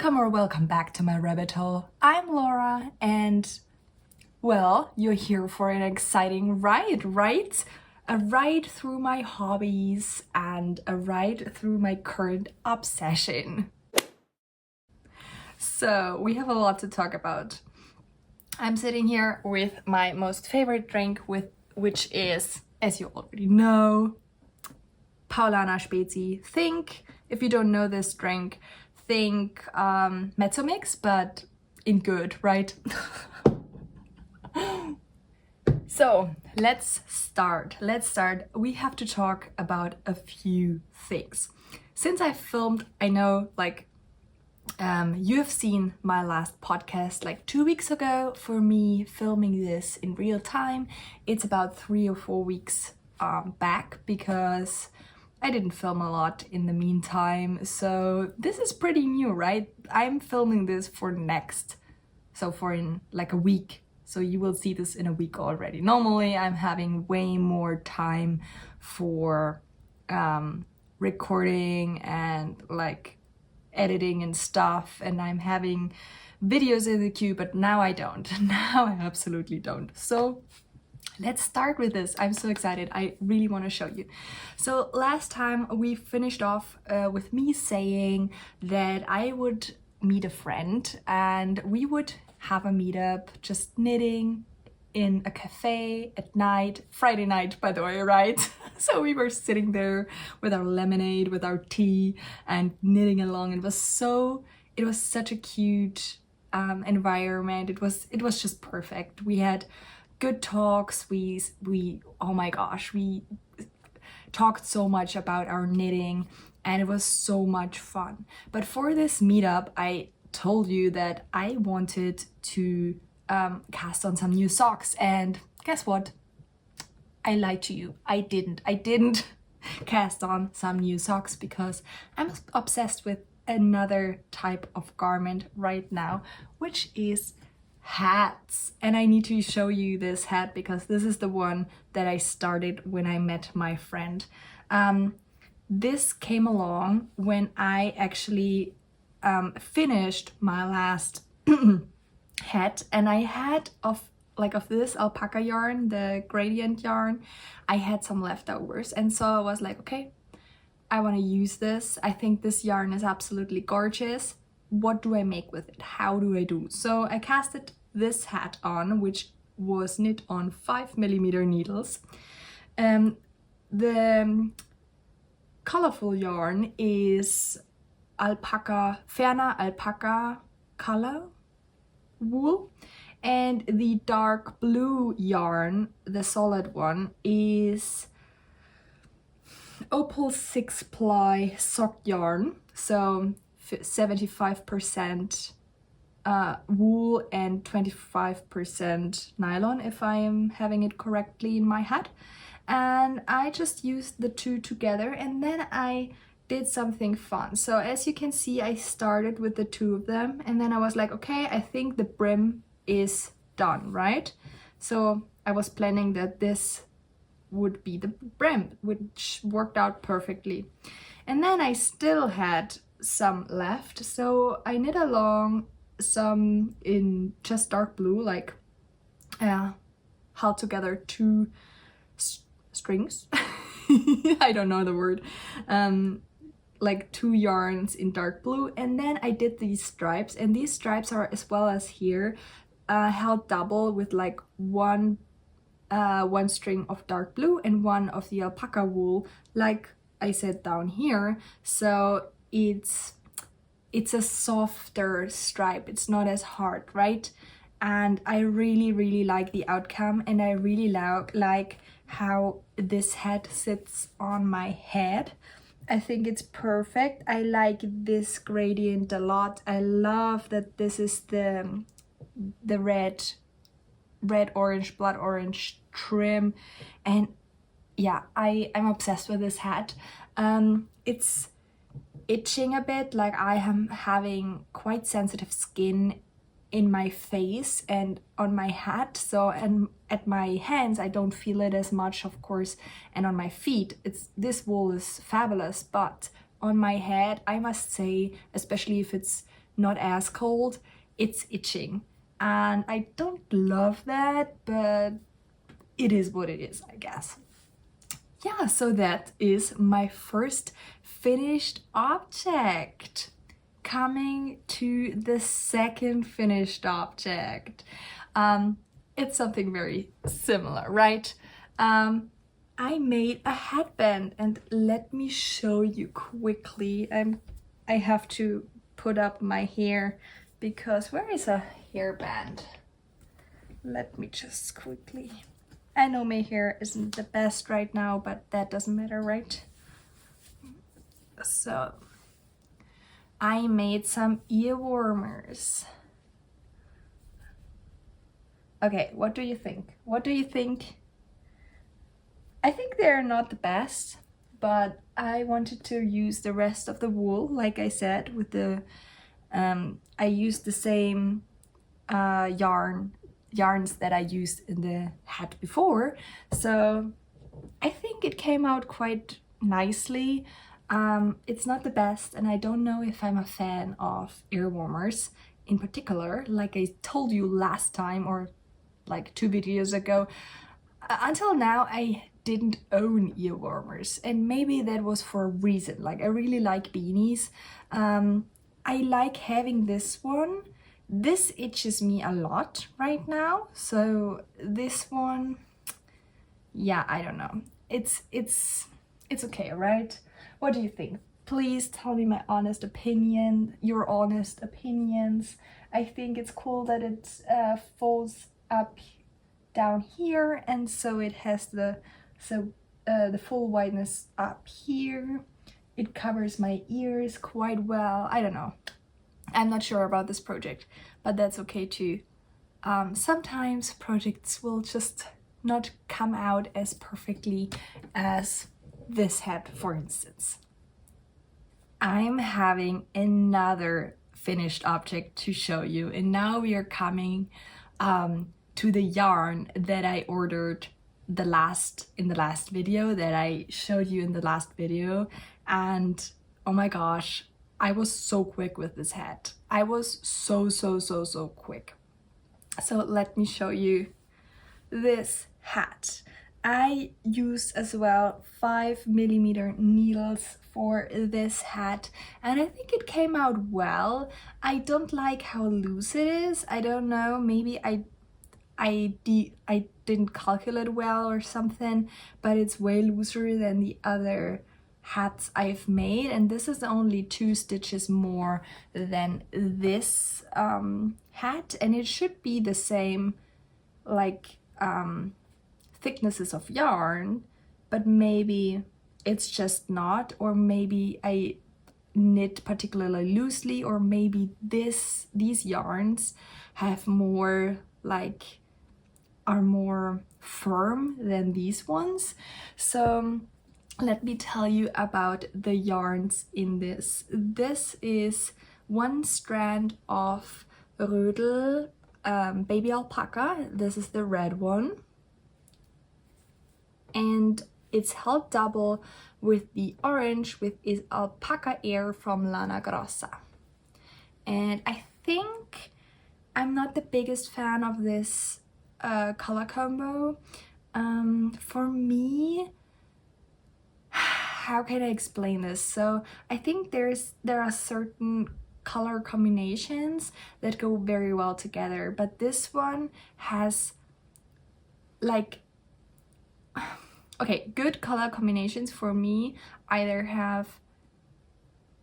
Welcome back to my rabbit hole. I'm Laura and, well, you're here for an exciting ride, right? A ride through my hobbies and a ride through my current obsession. So, we have a lot to talk about. I'm sitting here with my most favorite drink, which is, as you already know, Paulaner Spezi. Think, if you don't know this drink, think Mezzomix, but in good, right? So let's start. We have to talk about a few things. Since I filmed, I know you have seen my last podcast like 2 weeks ago. For me, filming this in real time, it's about 3 or 4 weeks back because I didn't film a lot in the meantime. So this is pretty new, right? I'm filming this for in like a week. So you will see this in a week already. Normally I'm having way more time for recording and like editing and stuff, and I'm having videos in the queue, but now I don't. Now I absolutely don't. So let's start with this. I'm so excited. I really want to show you. So last time we finished off with me saying that I would meet a friend and we would have a meetup, just knitting in a cafe at night, Friday night, by the way, right? So we were sitting there with our lemonade, with our tea and knitting along. It was such a cute environment. It was just perfect. We had good talks. We oh my gosh, we talked so much about our knitting and it was so much fun. But for this meetup, I told you that I wanted to cast on some new socks, and guess what? I lied to you. I didn't cast on some new socks because I'm obsessed with another type of garment right now, which is hats. And I need to show you this hat because this is the one that I started when I met my friend. This came along when I actually finished my last hat, and I had of this alpaca yarn, the gradient yarn, I had some leftovers, and so I was like, okay, I want to use this. I think this yarn is absolutely gorgeous. What do I make with it? How do I do? So I casted this hat on, which was knit on 5mm needles. The colorful yarn is Ferner alpaca color wool, and the dark blue yarn, the solid one, is Opal 6-ply sock yarn, so 75% wool and 25% nylon, if I am having it correctly in my head. And I just used the two together, and then I did something fun. So as you can see, I started with the two of them, and then I was like, okay, I think the brim is done, right? So I was planning that this would be the brim, which worked out perfectly. And then I still had some left, so I knit along some in just dark blue, like held together two strings. I don't know the word. Like 2 yarns in dark blue, and then I did these stripes, and these stripes are, as well as here, held double with like one string of dark blue and one of the alpaca wool, like I said down here. So it's a softer stripe, it's not as hard, right? And I really like the outcome, and I really like how this hat sits on my head. I think it's perfect. I like this gradient a lot. I love that this is the red orange, blood orange trim, and yeah, I'm obsessed with this hat. It's itching a bit, like I am having quite sensitive skin in my face and on my hat, so, and at my hands I don't feel it as much, of course, and on my feet this wool is fabulous, but on my head I must say, especially if it's not as cold, it's itching. And I don't love that, but it is what it is, I guess. Yeah, so that is my first finished object. Coming to the second finished object. It's something very similar, right? I made a headband, and let me show you quickly. I have to put up my hair because where is a hairband? Let me just quickly. I know my hair isn't the best right now, but that doesn't matter, right? So I made some ear warmers. Okay, what do you think? What do you think? I think they're not the best, but I wanted to use the rest of the wool, like I said, with the I used the same yarns that I used in the hat before, so I think it came out quite nicely. It's not the best, and I don't know if I'm a fan of ear warmers in particular. Like I told you last time, or like 2 videos ago, until now I didn't own ear warmers, and maybe that was for a reason. Like I really like beanies. I like having this one. This itches me a lot right now, so this one, yeah, I don't know. It's okay, right? What do you think? Please tell me my honest opinion, your honest opinions. I think it's cool that it folds up down here, and so it has the full whiteness up here. It covers my ears quite well. I don't know. I'm not sure about this project, but that's okay too. Sometimes projects will just not come out as perfectly as this hat, for instance. I'm having another finished object to show you, and now we are coming to the yarn that I ordered in the last video that I showed you in the last video. And oh my gosh, I was so quick with this hat. I was so quick. So let me show you this hat. I used as well 5mm needles for this hat, and I think it came out well. I don't like how loose it is. I don't know, maybe I didn't calculate well or something, but it's way looser than the other hats I've made, and this is only 2 stitches more than this hat, and it should be the same like thicknesses of yarn, but maybe it's just not, or maybe I knit particularly loosely, or maybe these yarns have more like are more firm than these ones. So let me tell you about the yarns in this. This is 1 strand of Rödel baby alpaca. This is the red one, and it's held double with the orange, which is alpaca air from Lana Grossa. And I think I'm not the biggest fan of this color combo. For me, how can I explain this? So I think there are certain color combinations that go very well together, but this one has like, okay, good color combinations for me either have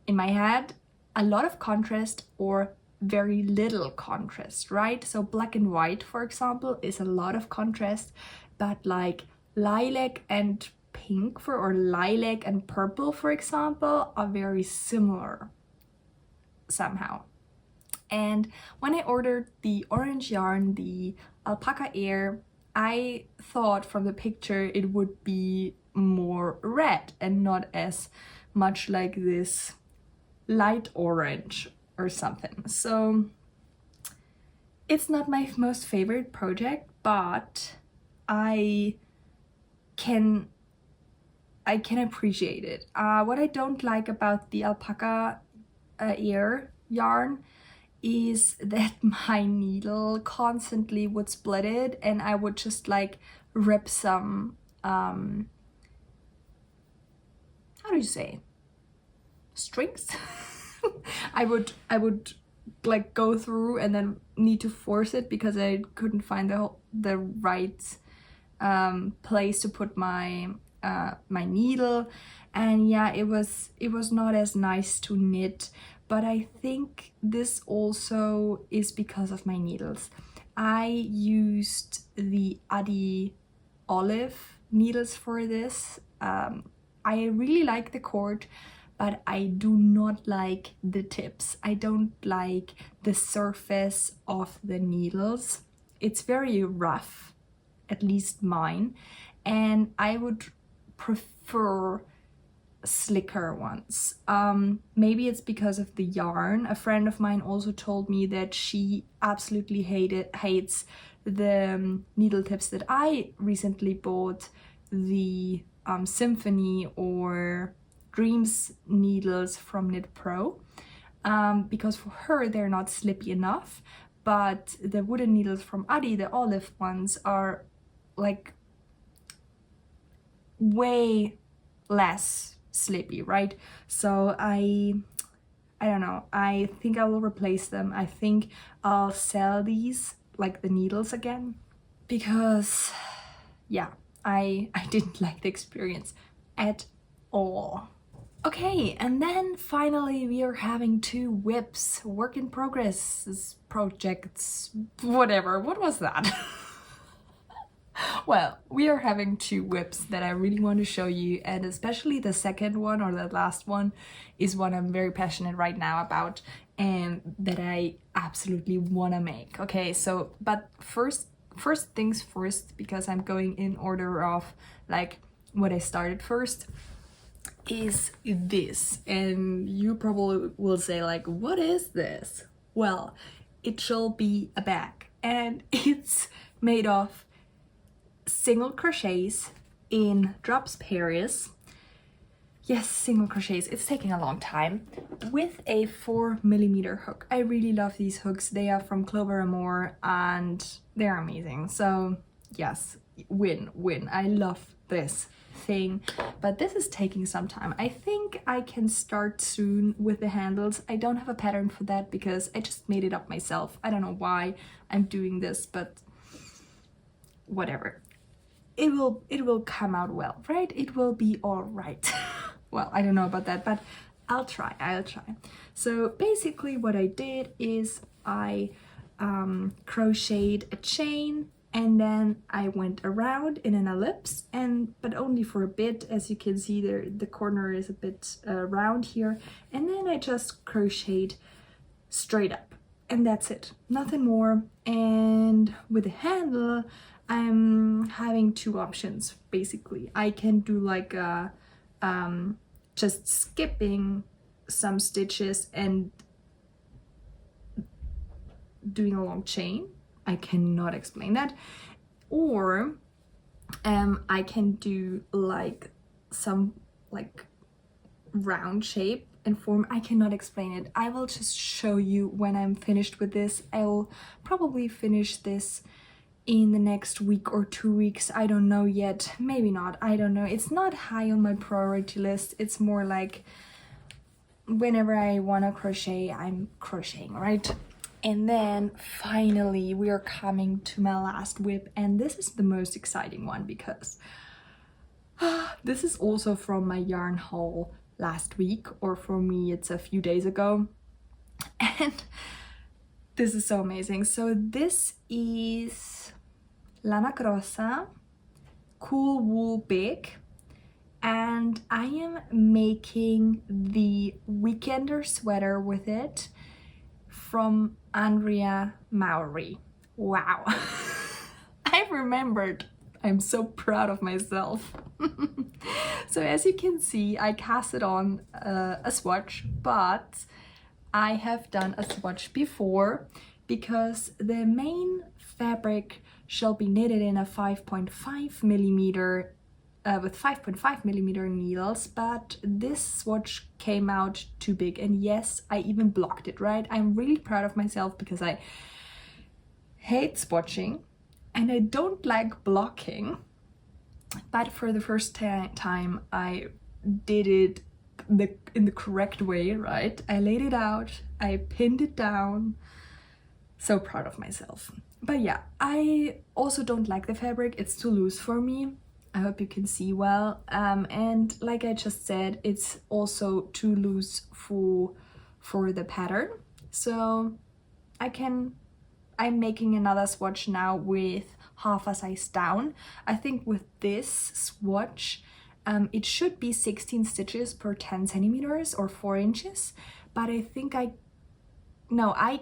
in my head a lot of contrast or very little contrast, right? So black and white, for example, is a lot of contrast, but like lilac and pink or lilac and purple, for example, are very similar somehow. And when I ordered the orange yarn, the alpaca air, I thought from the picture it would be more red and not as much like this light orange or something. So it's not my most favorite project, but I can appreciate it. What I don't like about the alpaca air yarn is that my needle constantly would split it, and I would just like rip some how do you say, strings? I would like go through and then need to force it because I couldn't find the right place to put my my needle. And yeah, it was not as nice to knit, but I think this also is because of my needles. I used the Adi olive needles for this. I really like the cord, but I do not like the tips. I don't like the surface of the needles. It's very rough, at least mine, and I would prefer slicker ones. Maybe it's because of the yarn. A friend of mine also told me that she absolutely hates the needle tips that I recently bought, the Symphony or Dreams needles from Knit Pro, because for her they're not slippy enough, but the wooden needles from Adi, the olive ones, are like way less slippy, right? So I don't know, I think I will replace them. I think I'll sell these, like the needles, again, because yeah, I didn't like the experience at all. Okay, and then finally we are having 2 whips, work in progress projects, whatever. What was that? Well, we are having 2 whips that I really want to show you, and especially the second one, or the last one, is one I'm very passionate right now about and that I absolutely want to make. Okay, so but first things first, because I'm going in order of like what I started first, is this. And you probably will say like, what is this? Well, it shall be a bag, and it's made of single crochets in Drops Paris. Yes, single crochets. It's taking a long time, with a 4mm hook. I really love these hooks. They are from Clover Amour and they're amazing. So yes, win. I love this thing, but this is taking some time. I think I can start soon with the handles. I don't have a pattern for that because I just made it up myself. I don't know why I'm doing this, but whatever. It will come out well, right? It will be all right. Well, I don't know about that, but I'll try. So basically what I did is I crocheted a chain, and then I went around in an ellipse, but only for a bit. As you can see there, the corner is a bit round here, and then I just crocheted straight up, and that's it, nothing more. And with the handle, I'm having 2 options basically. I can do like a just skipping some stitches and doing a long chain. I cannot explain that. Or I can do like some like round shape and form. I cannot explain it. I will just show you when I'm finished with this. I will probably finish this in the next week or 2 weeks. I don't know yet, maybe not, I don't know. It's not high on my priority list. It's more like whenever I want to crochet, I'm crocheting, right? And then finally we are coming to my last whip, and this is the most exciting one because this is also from my yarn haul last week, or for me it's a few days ago, and this is so amazing. So this is Lana Grossa Cool Wool Big, and I am making the Weekender sweater with it from Andrea Mowry. Wow. I remembered. I'm so proud of myself. So as you can see, I casted on a swatch, but I have done a swatch before because the main fabric shall be knitted in a 5.5mm with 5.5 millimeter needles, but this swatch came out too big, and yes, I even blocked it, right? I'm really proud of myself because I hate swatching and I don't like blocking, but for the first time I did it in the correct way, right? I laid it out, I pinned it down. So proud of myself. But yeah, I also don't like the fabric, it's too loose for me. I hope you can see well, and like I just said, it's also too loose for the pattern. So I'm making another swatch now with half a size down. I think with this swatch it should be 16 stitches per 10 centimeters or 4 inches, but I think I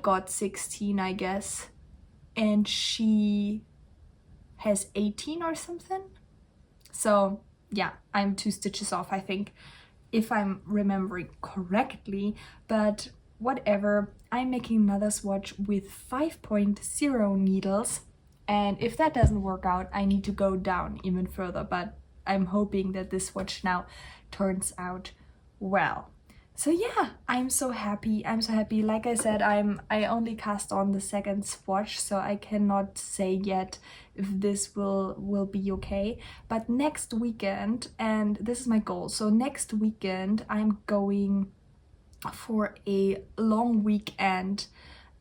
got 16, I guess, and she has 18 or something. So yeah, I'm 2 stitches off, I think, if I'm remembering correctly, but whatever. I'm making another swatch with 5.0 needles, and if that doesn't work out, I need to go down even further, but I'm hoping that this swatch now turns out well. So yeah, I'm so happy. Like I said, I only cast on the second swatch, so I cannot say yet if this will be okay. But next weekend, and this is my goal, so next weekend I'm going for a long weekend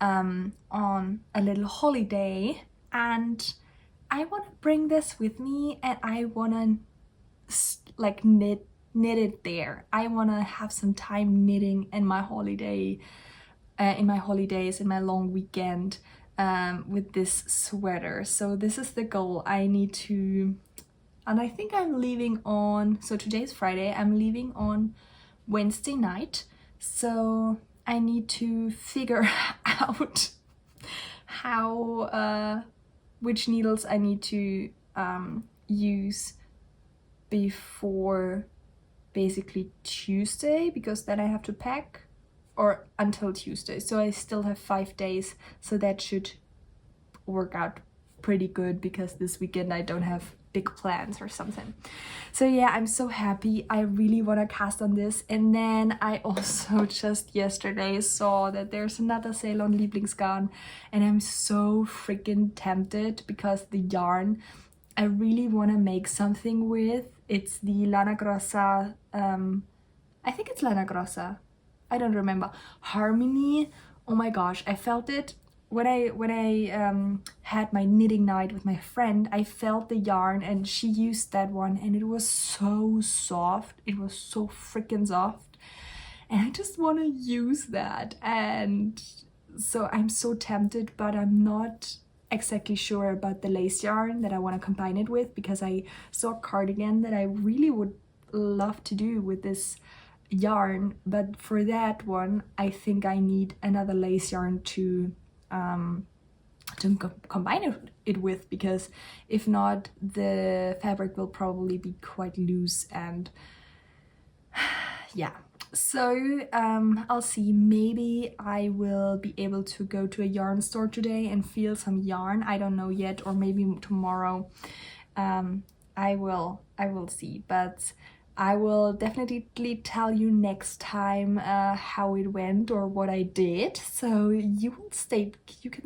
on a little holiday, and I want to bring this with me, and I want to like knit it there. I want to have some time knitting in my holiday, in my holidays, in my long weekend, with this sweater. So this is the goal. I need to, and I think I'm leaving on, so today's Friday, I'm leaving on Wednesday night, so I need to figure out how which needles I need to use before basically Tuesday, because then I have to pack, or until Tuesday, so I still have 5 days, so that should work out pretty good, because this weekend I don't have big plans or something. So yeah, I'm so happy. I really want to cast on this. And then I also just yesterday saw that there's another sale on Lieblingsgarn, and I'm so freaking tempted because the yarn I really want to make something with. It's the Lana Grossa, I think it's Lana Grossa, I don't remember, Harmony. Oh my gosh, I felt it when I had my knitting night with my friend. I felt the yarn, and she used that one, and it was so soft. It was so freaking soft, and I just want to use that. And so I'm so tempted, but I'm not exactly sure about the lace yarn that I want to combine it with, because I saw a cardigan that I really would love to do with this yarn, but for that one I think I need another lace yarn to combine it with, because if not, the fabric will probably be quite loose. And yeah, so I'll see. Maybe I will be able to go to a yarn store today and feel some yarn. I don't know yet, or maybe tomorrow. I will see, but I will definitely tell you next time how it went or what I did, so you can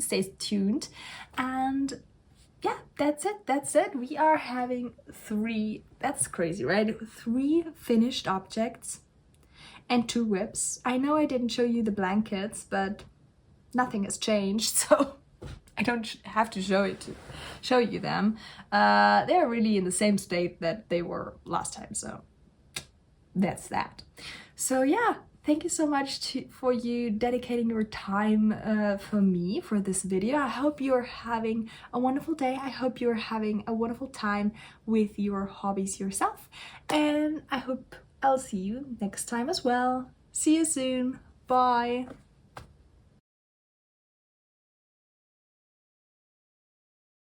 stay tuned. And yeah, that's it. We are having 3, that's crazy, right? 3 finished objects and 2 whips. I know I didn't show you the blankets, but nothing has changed, so I don't have to show you them. They're really in the same state that they were last time, so that's that. So yeah, thank you so much for you dedicating your time for me for this video. I hope you're having a wonderful day. I hope you're having a wonderful time with your hobbies yourself, and I hope I'll see you next time as well. See you soon. Bye.